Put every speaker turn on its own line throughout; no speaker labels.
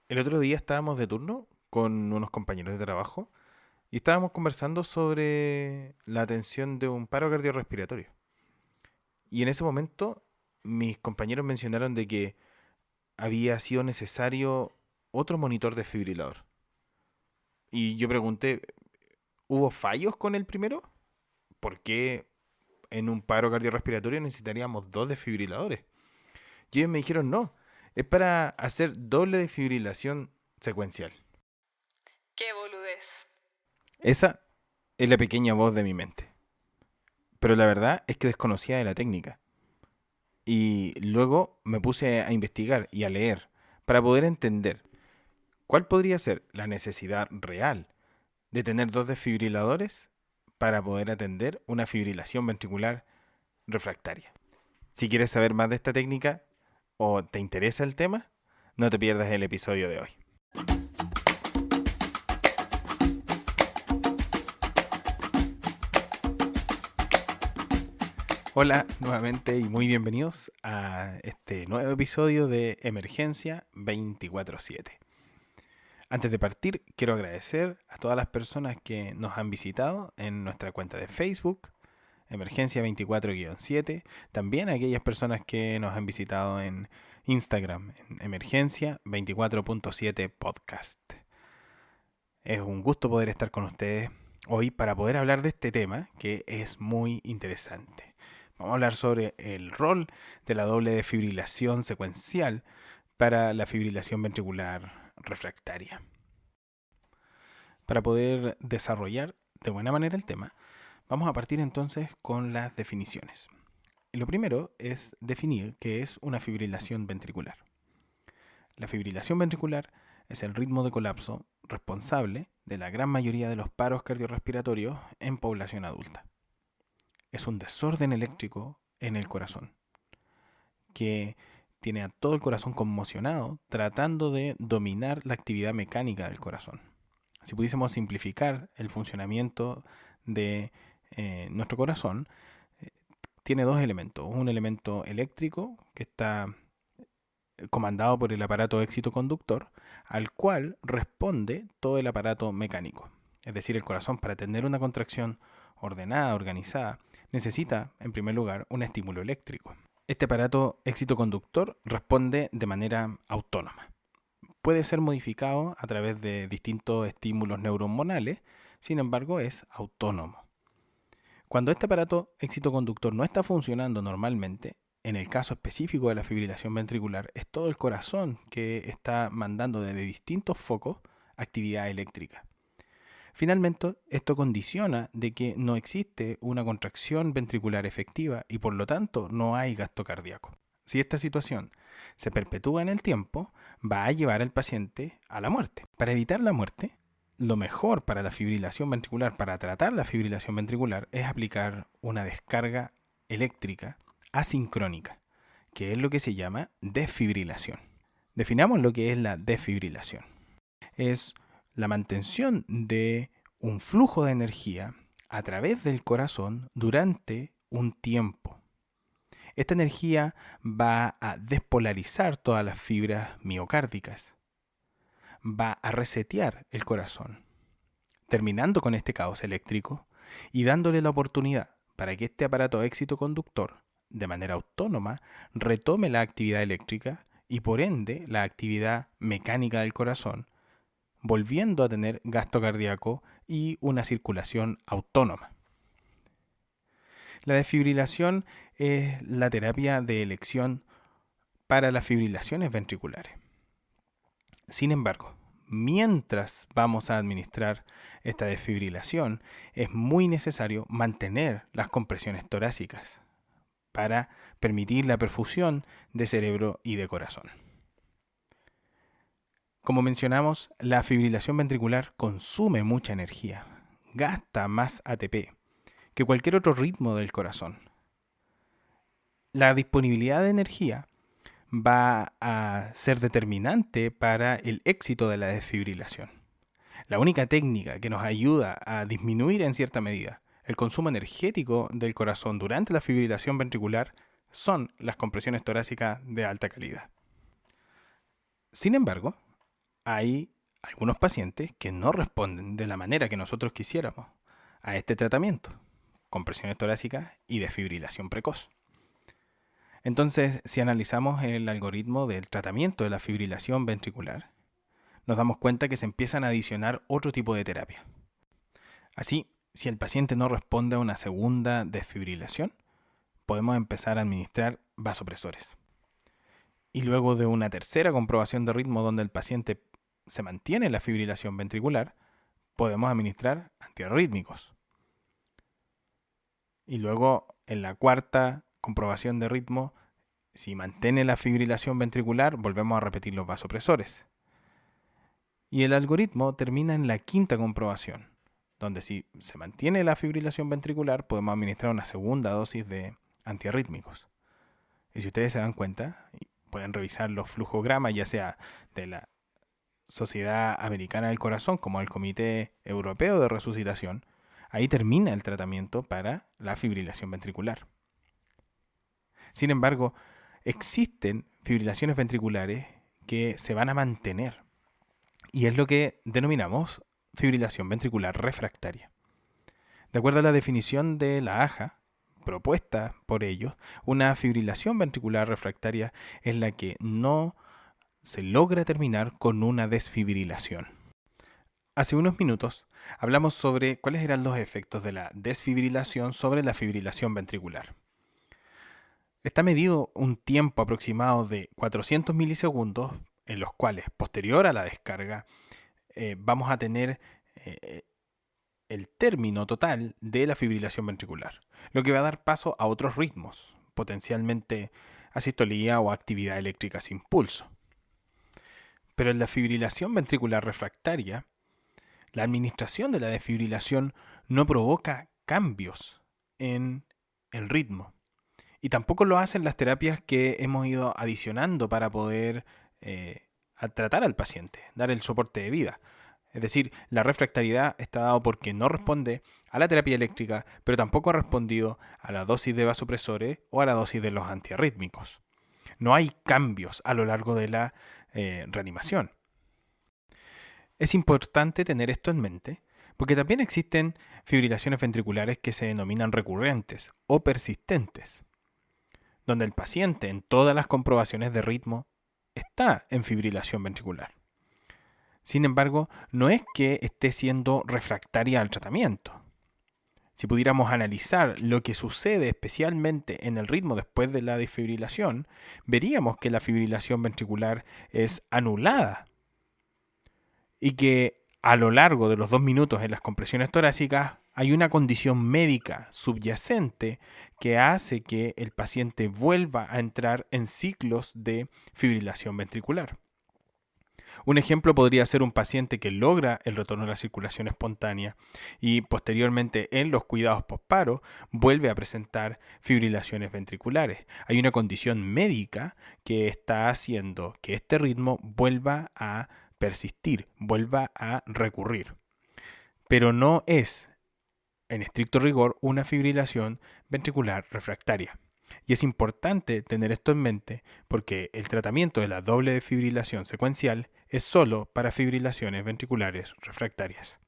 El otro día estábamos de turno con unos compañeros de trabajo y estábamos conversando sobre la atención de un paro cardiorrespiratorio. Y en ese momento mis compañeros mencionaron de que había sido necesario otro monitor desfibrilador. Y yo pregunté, ¿hubo fallos con el primero? ¿Por qué en un paro cardiorrespiratorio necesitaríamos dos desfibriladores? Y ellos me dijeron, no, es para hacer doble desfibrilación secuencial.
Qué boludez.
Esa es la pequeña voz de mi mente. Pero la verdad es que desconocía de la técnica. Y luego me puse a investigar y a leer para poder entender cuál podría ser la necesidad real de tener dos desfibriladores para poder atender una fibrilación ventricular refractaria. Si quieres saber más de esta técnica o te interesa el tema, no te pierdas el episodio de hoy. Hola nuevamente y muy bienvenidos a este nuevo episodio de Emergencia 24/7. Antes de partir, quiero agradecer a todas las personas que nos han visitado en nuestra cuenta de Facebook, Emergencia 24-7, también a aquellas personas que nos han visitado en Instagram, en Emergencia 24.7 Podcast. Es un gusto poder estar con ustedes hoy para poder hablar de este tema que es muy interesante. Vamos a hablar sobre el rol de la doble desfibrilación secuencial para la fibrilación ventricular refractaria. Para poder desarrollar de buena manera el tema, vamos a partir entonces con las definiciones. Y lo primero es definir qué es una fibrilación ventricular. La fibrilación ventricular es el ritmo de colapso responsable de la gran mayoría de los paros cardiorrespiratorios en población adulta. Es un desorden eléctrico en el corazón que tiene a todo el corazón conmocionado tratando de dominar la actividad mecánica del corazón. Si pudiésemos simplificar el funcionamiento de nuestro corazón, eh, tiene dos elementos. Un elemento eléctrico que está comandado por el aparato éxito conductor, al cual responde todo el aparato mecánico. Es decir, el corazón, para tener una contracción ordenada, organizada, necesita, en primer lugar, un estímulo eléctrico. Este aparato éxito conductor responde de manera autónoma. Puede ser modificado a través de distintos estímulos neurohormonales, sin embargo es autónomo. Cuando este aparato éxito conductor no está funcionando normalmente, en el caso específico de la fibrilación ventricular, es todo el corazón que está mandando desde distintos focos actividad eléctrica. Finalmente, esto condiciona de que no existe una contracción ventricular efectiva y por lo tanto no hay gasto cardíaco. Si esta situación se perpetúa en el tiempo, va a llevar al paciente a la muerte. Para evitar la muerte, lo mejor para la fibrilación ventricular, para tratar la fibrilación ventricular, es aplicar una descarga eléctrica asincrónica, que es lo que se llama desfibrilación. Definamos lo que es la desfibrilación. Es la mantención de un flujo de energía a través del corazón durante un tiempo. Esta energía va a despolarizar todas las fibras miocárdicas, va a resetear el corazón, terminando con este caos eléctrico y dándole la oportunidad para que este aparato éxito conductor, de manera autónoma, retome la actividad eléctrica y por ende la actividad mecánica del corazón, volviendo a tener gasto cardíaco y una circulación autónoma. La desfibrilación es la terapia de elección para las fibrilaciones ventriculares. Sin embargo, mientras vamos a administrar esta desfibrilación, es muy necesario mantener las compresiones torácicas para permitir la perfusión de cerebro y de corazón. Como mencionamos, la fibrilación ventricular consume mucha energía, gasta más ATP que cualquier otro ritmo del corazón. La disponibilidad de energía va a ser determinante para el éxito de la desfibrilación. La única técnica que nos ayuda a disminuir en cierta medida el consumo energético del corazón durante la fibrilación ventricular son las compresiones torácicas de alta calidad. Sin embargo, hay algunos pacientes que no responden de la manera que nosotros quisiéramos a este tratamiento, con presiones torácicas y desfibrilación precoz. Entonces, si analizamos el algoritmo del tratamiento de la fibrilación ventricular, nos damos cuenta que se empiezan a adicionar otro tipo de terapia. Así, si el paciente no responde a una segunda desfibrilación, podemos empezar a administrar vasopresores. Y luego de una tercera comprobación de ritmo donde el paciente se mantiene la fibrilación ventricular, podemos administrar antiarrítmicos. Y luego, en la cuarta comprobación de ritmo, si mantiene la fibrilación ventricular, volvemos a repetir los vasopresores. Y el algoritmo termina en la quinta comprobación, donde si se mantiene la fibrilación ventricular, podemos administrar una segunda dosis de antiarrítmicos. Y si ustedes se dan cuenta, pueden revisar los flujogramas, ya sea de la Sociedad Americana del Corazón como el Comité Europeo de Resucitación, ahí termina el tratamiento para la fibrilación ventricular. Sin embargo, existen fibrilaciones ventriculares que se van a mantener, y es lo que denominamos fibrilación ventricular refractaria. De acuerdo a la definición de la AJA, propuesta por ellos, una fibrilación ventricular refractaria es la que no se logra terminar con una desfibrilación. Hace unos minutos hablamos sobre cuáles eran los efectos de la desfibrilación sobre la fibrilación ventricular. Está medido un tiempo aproximado de 400 milisegundos en los cuales, posterior a la descarga, vamos a tener el término total de la fibrilación ventricular, lo que va a dar paso a otros ritmos, potencialmente asistolía o actividad eléctrica sin pulso. Pero en la fibrilación ventricular refractaria, la administración de la desfibrilación no provoca cambios en el ritmo. Y tampoco lo hacen las terapias que hemos ido adicionando para poder tratar al paciente, dar el soporte de vida. Es decir, la refractariedad está dado porque no responde a la terapia eléctrica, pero tampoco ha respondido a la dosis de vasopresores o a la dosis de los antiarrítmicos. No hay cambios a lo largo de la reanimación. Es importante tener esto en mente porque también existen fibrilaciones ventriculares que se denominan recurrentes o persistentes, donde el paciente en todas las comprobaciones de ritmo está en fibrilación ventricular. Sin embargo, no es que esté siendo refractaria al tratamiento. Si pudiéramos analizar lo que sucede especialmente en el ritmo después de la desfibrilación, veríamos que la fibrilación ventricular es anulada y que a lo largo de los 2 minutos en las compresiones torácicas hay una condición médica subyacente que hace que el paciente vuelva a entrar en ciclos de fibrilación ventricular. Un ejemplo podría ser un paciente que logra el retorno a la circulación espontánea y posteriormente en los cuidados postparo vuelve a presentar fibrilaciones ventriculares. Hay una condición médica que está haciendo que este ritmo vuelva a persistir, vuelva a recurrir. Pero no es, en estricto rigor, una fibrilación ventricular refractaria. Y es importante tener esto en mente porque el tratamiento de la doble desfibrilación secuencial es solo para fibrilaciones ventriculares refractarias.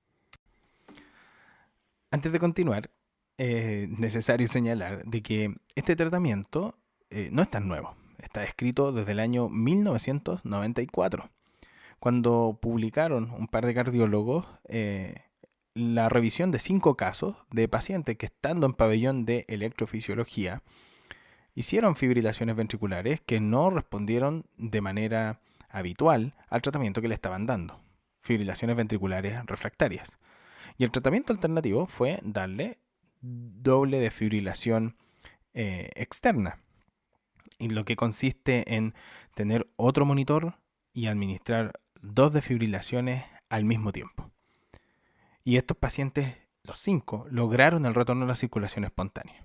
Antes de continuar, es necesario señalar de que este tratamiento no es tan nuevo. Está escrito desde el año 1994, cuando publicaron un par de cardiólogos la revisión de 5 casos de pacientes que estando en pabellón de electrofisiología hicieron fibrilaciones ventriculares que no respondieron de manera habitual al tratamiento que le estaban dando, fibrilaciones ventriculares refractarias. Y el tratamiento alternativo fue darle doble desfibrilación externa, y lo que consiste en tener otro monitor y administrar 2 desfibrilaciones al mismo tiempo. Y estos pacientes, los 5, lograron el retorno a la circulación espontánea,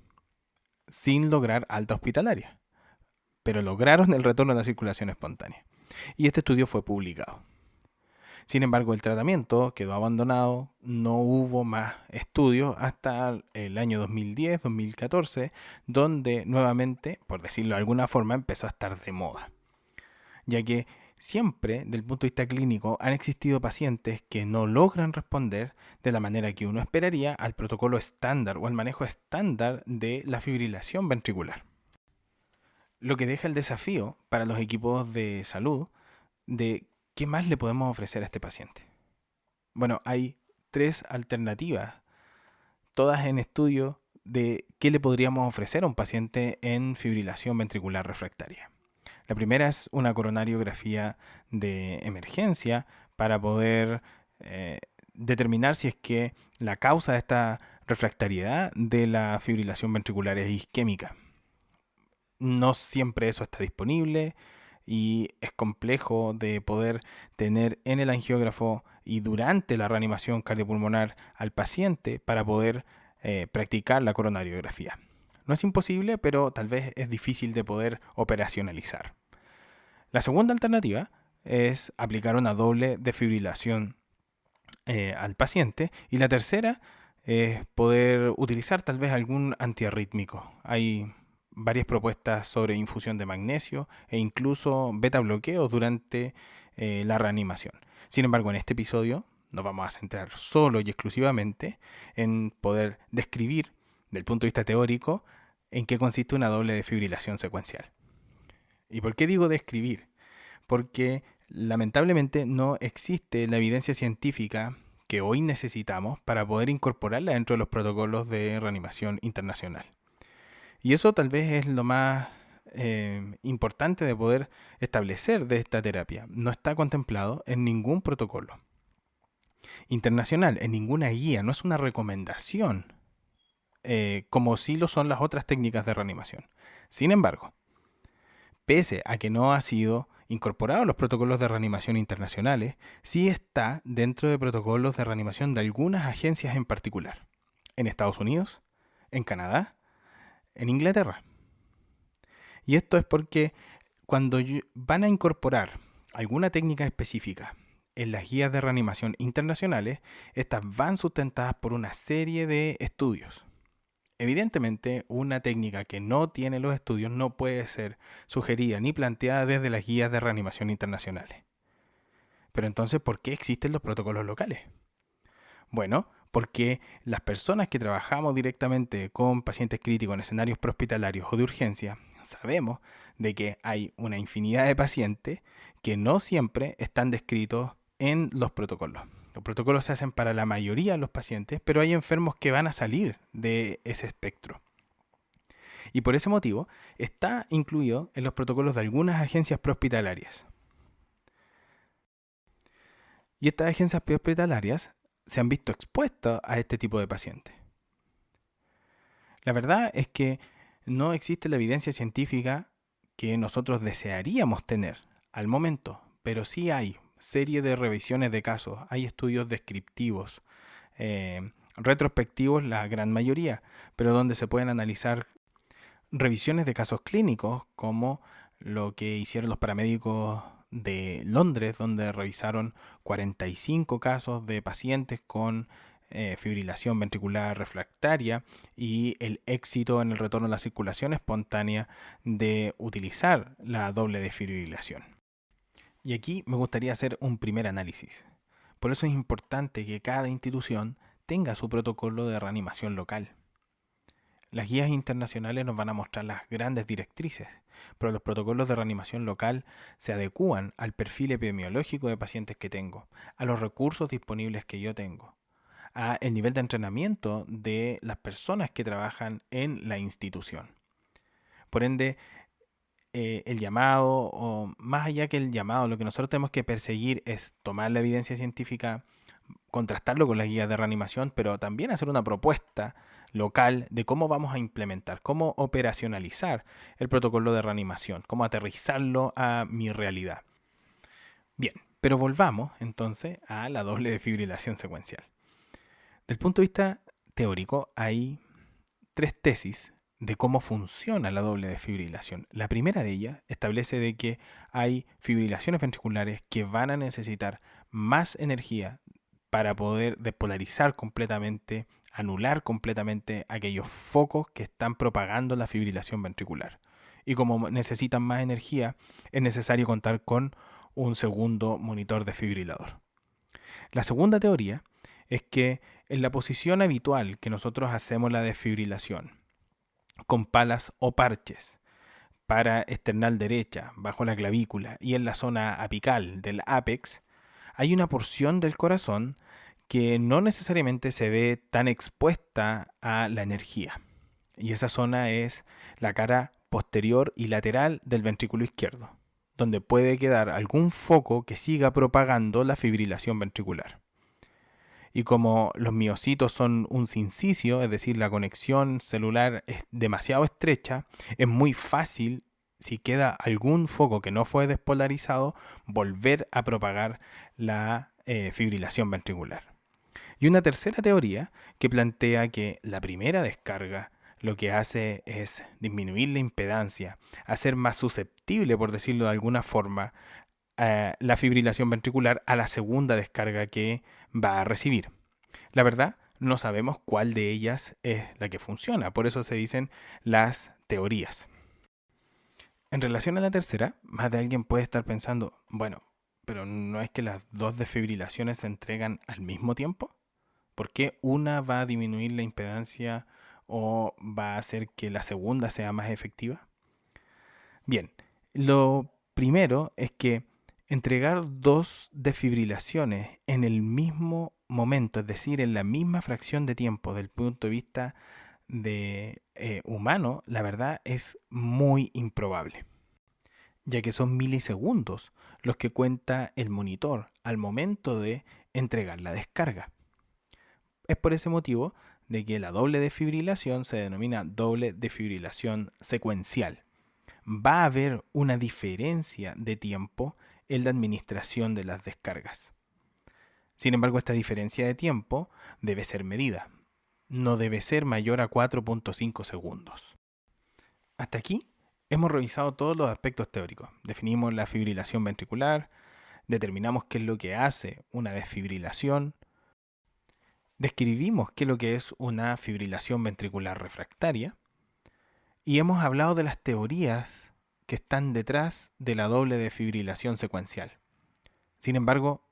sin lograr alta hospitalaria, pero lograron el retorno a la circulación espontánea. Y este estudio fue publicado. Sin embargo, el tratamiento quedó abandonado, no hubo más estudios hasta el año 2010-2014, donde nuevamente, por decirlo de alguna forma, empezó a estar de moda. Ya que siempre, desde el punto de vista clínico, han existido pacientes que no logran responder de la manera que uno esperaría al protocolo estándar o al manejo estándar de la fibrilación ventricular. Lo que deja el desafío para los equipos de salud de qué más le podemos ofrecer a este paciente. Bueno, hay 3 alternativas, todas en estudio, de qué le podríamos ofrecer a un paciente en fibrilación ventricular refractaria. La primera es una coronariografía de emergencia para poder determinar si es que la causa de esta refractariedad de la fibrilación ventricular es isquémica. No siempre eso está disponible y es complejo de poder tener en el angiógrafo y durante la reanimación cardiopulmonar al paciente para poder practicar la coronariografía. No es imposible, pero tal vez es difícil de poder operacionalizar. La segunda alternativa es aplicar una doble defibrilación al paciente. Y la tercera es poder utilizar tal vez algún antiarrítmico. Hay varias propuestas sobre infusión de magnesio e incluso beta bloqueos durante la reanimación. Sin embargo, en este episodio nos vamos a centrar solo y exclusivamente en poder describir, desde el punto de vista teórico, en qué consiste una doble defibrilación secuencial. ¿Y por qué digo describir? Porque lamentablemente no existe la evidencia científica que hoy necesitamos para poder incorporarla dentro de los protocolos de reanimación internacional. Y eso tal vez es lo más importante de poder establecer de esta terapia. No está contemplado en ningún protocolo internacional, en ninguna guía, no es una recomendación, como sí lo son las otras técnicas de reanimación. Sin embargo, pese a que no ha sido incorporado a los protocolos de reanimación internacionales, sí está dentro de protocolos de reanimación de algunas agencias en particular, en Estados Unidos, en Canadá, en Inglaterra. Y esto es porque cuando van a incorporar alguna técnica específica en las guías de reanimación internacionales, estas van sustentadas por una serie de estudios. Evidentemente, una técnica que no tiene los estudios no puede ser sugerida ni planteada desde las guías de reanimación internacionales. Pero entonces, ¿por qué existen los protocolos locales? Bueno, porque las personas que trabajamos directamente con pacientes críticos en escenarios prehospitalarios o de urgencia, sabemos de que hay una infinidad de pacientes que no siempre están descritos en los protocolos. Los protocolos se hacen para la mayoría de los pacientes, pero hay enfermos que van a salir de ese espectro. Y por ese motivo está incluido en los protocolos de algunas agencias prehospitalarias. Y estas agencias prehospitalarias se han visto expuestas a este tipo de pacientes. La verdad es que no existe la evidencia científica que nosotros desearíamos tener al momento, pero sí hay serie de revisiones de casos, hay estudios descriptivos, retrospectivos la gran mayoría, pero donde se pueden analizar revisiones de casos clínicos como lo que hicieron los paramédicos de Londres, donde revisaron 45 casos de pacientes con fibrilación ventricular refractaria y el éxito en el retorno a la circulación espontánea de utilizar la doble desfibrilación. Y aquí me gustaría hacer un primer análisis. Por eso es importante que cada institución tenga su protocolo de reanimación local. Las guías internacionales nos van a mostrar las grandes directrices, pero los protocolos de reanimación local se adecúan al perfil epidemiológico de pacientes que tengo, a los recursos disponibles que yo tengo, a el nivel de entrenamiento de las personas que trabajan en la institución. Por ende, el llamado, o más allá que el llamado, lo que nosotros tenemos que perseguir es tomar la evidencia científica, contrastarlo con las guías de reanimación, pero también hacer una propuesta local de cómo vamos a implementar, cómo operacionalizar el protocolo de reanimación, cómo aterrizarlo a mi realidad. Bien, pero volvamos entonces a la doble defibrilación secuencial. Desde el punto de vista teórico, hay 3 tesis de cómo funciona la doble desfibrilación. La primera de ellas establece de que hay fibrilaciones ventriculares que van a necesitar más energía para poder despolarizar completamente, anular completamente aquellos focos que están propagando la fibrilación ventricular. Y como necesitan más energía, es necesario contar con un segundo monitor desfibrilador. La segunda teoría es que en la posición habitual que nosotros hacemos la desfibrilación, con palas o parches, para esternal derecha, bajo la clavícula y en la zona apical del ápex, hay una porción del corazón que no necesariamente se ve tan expuesta a la energía. Y esa zona es la cara posterior y lateral del ventrículo izquierdo, donde puede quedar algún foco que siga propagando la fibrilación ventricular. Y como los miocitos son un sincicio, es decir, la conexión celular es demasiado estrecha, es muy fácil, si queda algún foco que no fue despolarizado, volver a propagar la fibrilación ventricular. Y una tercera teoría que plantea que la primera descarga lo que hace es disminuir la impedancia, hacer más susceptible, por decirlo de alguna forma, la fibrilación ventricular a la segunda descarga que va a recibir. La verdad, no sabemos cuál de ellas es la que funciona, por eso se dicen las teorías. En relación a la tercera, más de alguien puede estar pensando, bueno, pero ¿no es que las dos desfibrilaciones se entregan al mismo tiempo? ¿Por qué una va a disminuir la impedancia o va a hacer que la segunda sea más efectiva? Bien, lo primero es que entregar dos desfibrilaciones en el mismo momento, es decir, en la misma fracción de tiempo del punto de vista de humano, la verdad es muy improbable, ya que son milisegundos los que cuenta el monitor al momento de entregar la descarga. Es por ese motivo de que la doble desfibrilación se denomina doble desfibrilación secuencial. Va a haber una diferencia de tiempo en la administración de las descargas. Sin embargo, esta diferencia de tiempo debe ser medida. No debe ser mayor a 4.5 segundos. Hasta aquí hemos revisado todos los aspectos teóricos. Definimos la fibrilación ventricular, determinamos qué es lo que hace una desfibrilación, describimos qué es lo que es una fibrilación ventricular refractaria y hemos hablado de las teorías que están detrás de la doble desfibrilación secuencial. Sin embargo,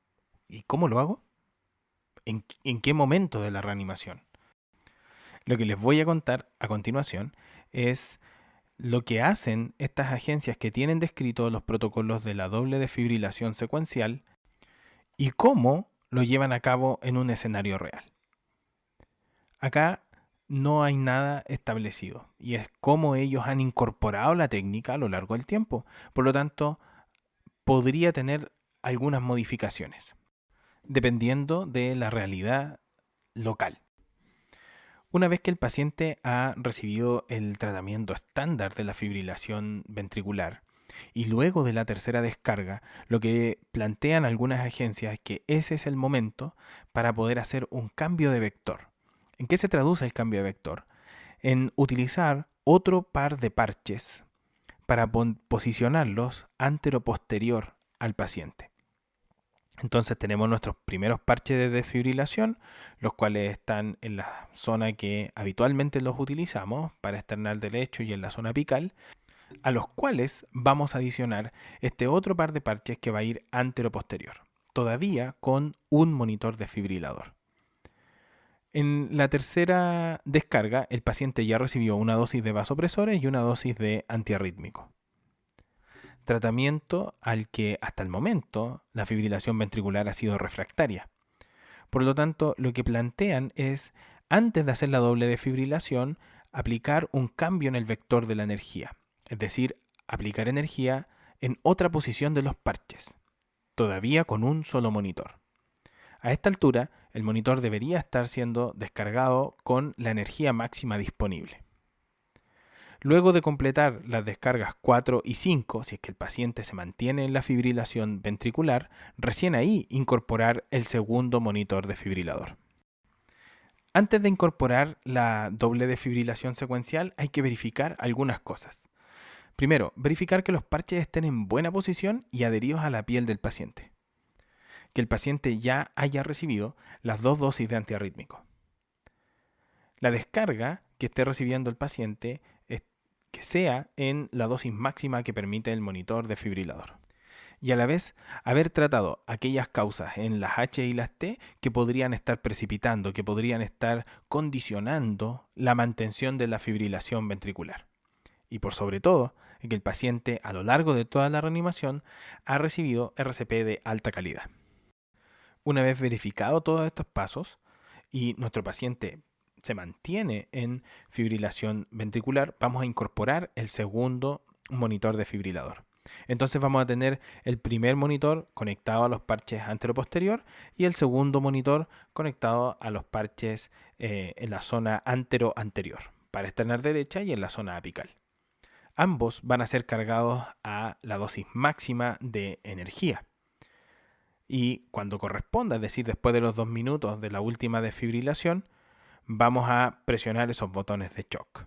¿y cómo lo hago? ¿En qué momento de la reanimación? Lo que les voy a contar a continuación es lo que hacen estas agencias que tienen descrito los protocolos de la doble desfibrilación secuencial y cómo lo llevan a cabo en un escenario real. Acá no hay nada establecido y es cómo ellos han incorporado la técnica a lo largo del tiempo. Por lo tanto, podría tener algunas modificaciones dependiendo de la realidad local. Una vez que el paciente ha recibido el tratamiento estándar de la fibrilación ventricular y luego de la tercera descarga, lo que plantean algunas agencias es que ese es el momento para poder hacer un cambio de vector. ¿En qué se traduce el cambio de vector? En utilizar otro par de parches para posicionarlos antero-posterior al paciente. Entonces tenemos nuestros primeros parches de desfibrilación, los cuales están en la zona que habitualmente los utilizamos para esternal derecho y en la zona apical, a los cuales vamos a adicionar este otro par de parches que va a ir antero-posterior, todavía con un monitor desfibrilador. En la tercera descarga, el paciente ya recibió una dosis de vasopresores y una dosis de antiarrítmico. Tratamiento al que hasta el momento la fibrilación ventricular ha sido refractaria. Por lo tanto, lo que plantean es, antes de hacer la doble desfibrilación, aplicar un cambio en el vector de la energía, es decir, aplicar energía en otra posición de los parches, todavía con un solo monitor. A esta altura, el monitor debería estar siendo descargado con la energía máxima disponible. Luego de completar las descargas 4 y 5, si es que el paciente se mantiene en la fibrilación ventricular, recién ahí incorporar el segundo monitor desfibrilador. Antes de incorporar la doble desfibrilación secuencial hay que verificar algunas cosas. Primero, verificar que los parches estén en buena posición y adheridos a la piel del paciente. Que el paciente ya haya recibido las 2 dosis de antiarrítmico. La descarga que esté recibiendo el paciente que sea en la dosis máxima que permite el monitor desfibrilador. y a la vez haber tratado aquellas causas en las H y las T que podrían estar precipitando, que podrían estar condicionando la mantención de la fibrilación ventricular. Y por sobre todo, que el paciente a lo largo de toda la reanimación ha recibido RCP de alta calidad. Una vez verificado todos estos pasos y nuestro paciente se mantiene en fibrilación ventricular, vamos a incorporar el segundo monitor desfibrilador. Entonces vamos a tener el primer monitor conectado a los parches antero-posterior y el segundo monitor conectado a los parches en la zona antero-anterior, para externar derecha y en la zona apical. Ambos van a ser cargados a la dosis máxima de energía. Y cuando corresponda, es decir, después de los 2 minutos de la última desfibrilación, vamos a presionar esos botones de shock.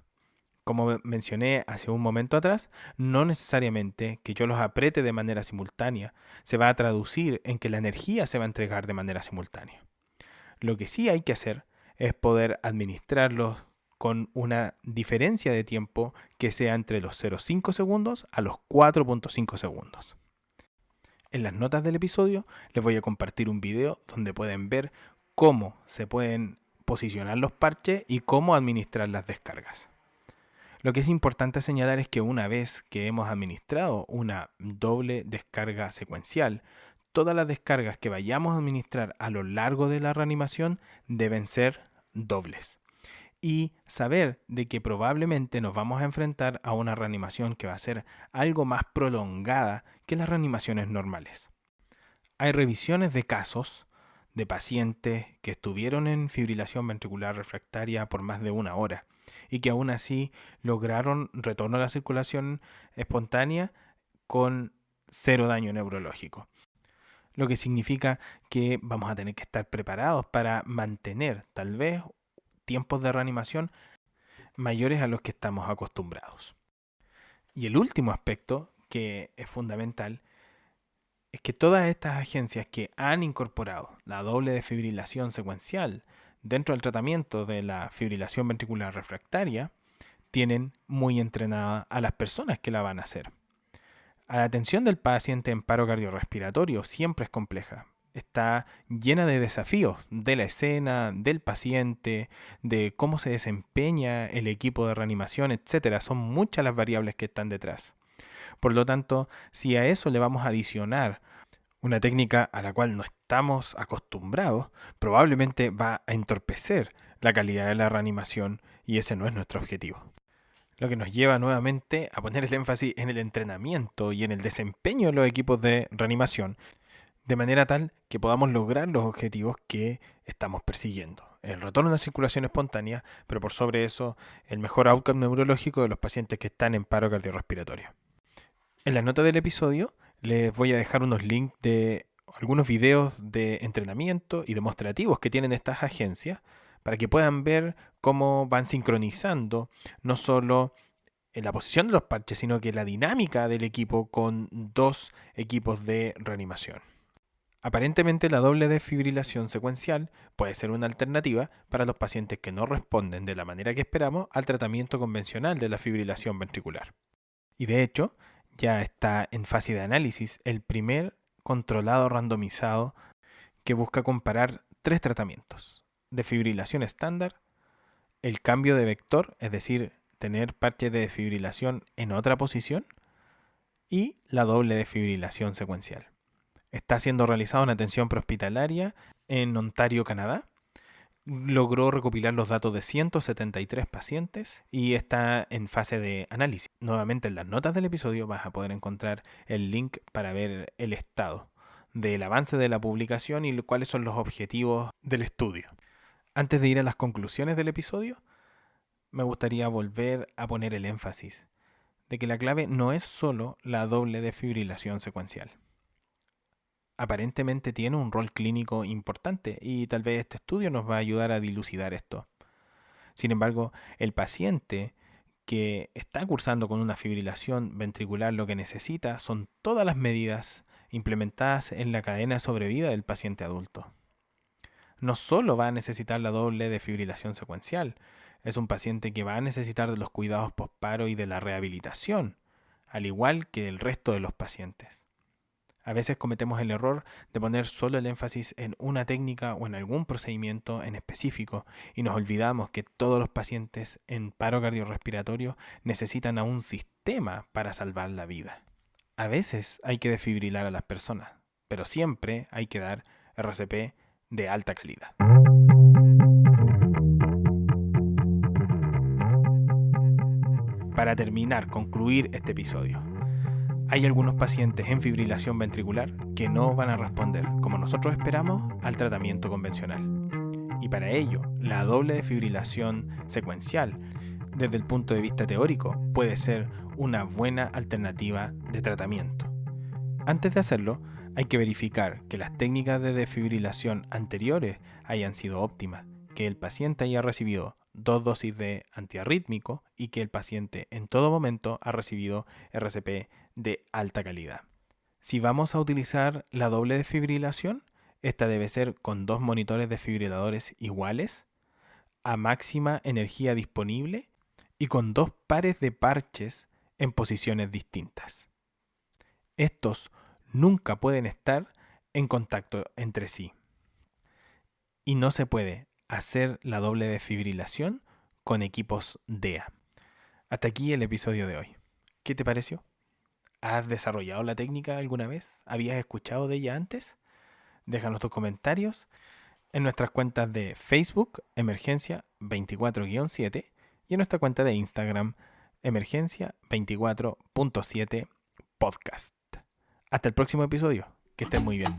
Como mencioné hace un momento atrás, no necesariamente que yo los apriete de manera simultánea se va a traducir en que la energía se va a entregar de manera simultánea. Lo que sí hay que hacer es poder administrarlos con una diferencia de tiempo que sea entre los 0,5 segundos a los 4,5 segundos. En las notas del episodio les voy a compartir un video donde pueden ver cómo se pueden posicionar los parches y cómo administrar las descargas. Lo que es importante señalar es que una vez que hemos administrado una doble descarga secuencial, todas las descargas que vayamos a administrar a lo largo de la reanimación deben ser dobles. Y saber de que probablemente nos vamos a enfrentar a una reanimación que va a ser algo más prolongada que las reanimaciones normales. Hay revisiones de casos de pacientes que estuvieron en fibrilación ventricular refractaria por más de 1 hora y que aún así lograron retorno a la circulación espontánea con 0 daño neurológico. Lo que significa que vamos a tener que estar preparados para mantener tal vez tiempos de reanimación mayores a los que estamos acostumbrados. Y el último aspecto que es fundamental es que todas estas agencias que han incorporado la doble desfibrilación secuencial dentro del tratamiento de la fibrilación ventricular refractaria tienen muy entrenada a las personas que la van a hacer. La atención del paciente en paro cardiorrespiratorio siempre es compleja. Está llena de desafíos de la escena, del paciente, de cómo se desempeña el equipo de reanimación, etc. Son muchas las variables que están detrás. Por lo tanto, si a eso le vamos a adicionar una técnica a la cual no estamos acostumbrados, probablemente va a entorpecer la calidad de la reanimación y ese no es nuestro objetivo. Lo que nos lleva nuevamente a poner el énfasis en el entrenamiento y en el desempeño de los equipos de reanimación, de manera tal que podamos lograr los objetivos que estamos persiguiendo. El retorno a la circulación espontánea, pero por sobre eso, el mejor outcome neurológico de los pacientes que están en paro cardiorrespiratorio. En la nota del episodio les voy a dejar unos links de algunos videos de entrenamiento y demostrativos que tienen estas agencias para que puedan ver cómo van sincronizando no solo la posición de los parches, sino que la dinámica del equipo con 2 equipos de reanimación. Aparentemente la doble desfibrilación secuencial puede ser una alternativa para los pacientes que no responden de la manera que esperamos al tratamiento convencional de la fibrilación ventricular. Y de hecho, ya está en fase de análisis el primer controlado randomizado que busca comparar 3 tratamientos: desfibrilación estándar, el cambio de vector, es decir, tener parches de desfibrilación en otra posición, y la doble desfibrilación secuencial. Está siendo realizado en atención prehospitalaria en Ontario, Canadá. Logró recopilar los datos de 173 pacientes y está en fase de análisis. Nuevamente en las notas del episodio vas a poder encontrar el link para ver el estado del avance de la publicación y cuáles son los objetivos del estudio. Antes de ir a las conclusiones del episodio, me gustaría volver a poner el énfasis de que la clave no es solo la doble desfibrilación secuencial. Aparentemente tiene un rol clínico importante y tal vez este estudio nos va a ayudar a dilucidar esto. Sin embargo, el paciente que está cursando con una fibrilación ventricular lo que necesita son todas las medidas implementadas en la cadena de sobrevida del paciente adulto. No solo va a necesitar la doble desfibrilación secuencial, es un paciente que va a necesitar de los cuidados postparo y de la rehabilitación, al igual que el resto de los pacientes. A veces cometemos el error de poner solo el énfasis en una técnica o en algún procedimiento en específico y nos olvidamos que todos los pacientes en paro cardiorrespiratorio necesitan a un sistema para salvar la vida. A veces hay que desfibrilar a las personas, pero siempre hay que dar RCP de alta calidad. Para terminar, concluir este episodio. Hay algunos pacientes en fibrilación ventricular que no van a responder, como nosotros esperamos, al tratamiento convencional. Y para ello, la doble defibrilación secuencial, desde el punto de vista teórico, puede ser una buena alternativa de tratamiento. Antes de hacerlo, hay que verificar que las técnicas de desfibrilación anteriores hayan sido óptimas, que el paciente haya recibido 2 dosis de antiarrítmico y que el paciente en todo momento ha recibido RCP de alta calidad. Si vamos a utilizar la doble desfibrilación, esta debe ser con 2 monitores desfibriladores iguales, a máxima energía disponible y con 2 pares de parches en posiciones distintas. Estos nunca pueden estar en contacto entre sí. Y no se puede hacer la doble desfibrilación con equipos DEA. Hasta aquí el episodio de hoy. ¿Qué te pareció? ¿Has desarrollado la técnica alguna vez? ¿Habías escuchado de ella antes? Déjanos tus comentarios en nuestras cuentas de Facebook, Emergencia 24-7, y en nuestra cuenta de Instagram, Emergencia 24.7 Podcast. Hasta el próximo episodio. Que estén muy bien.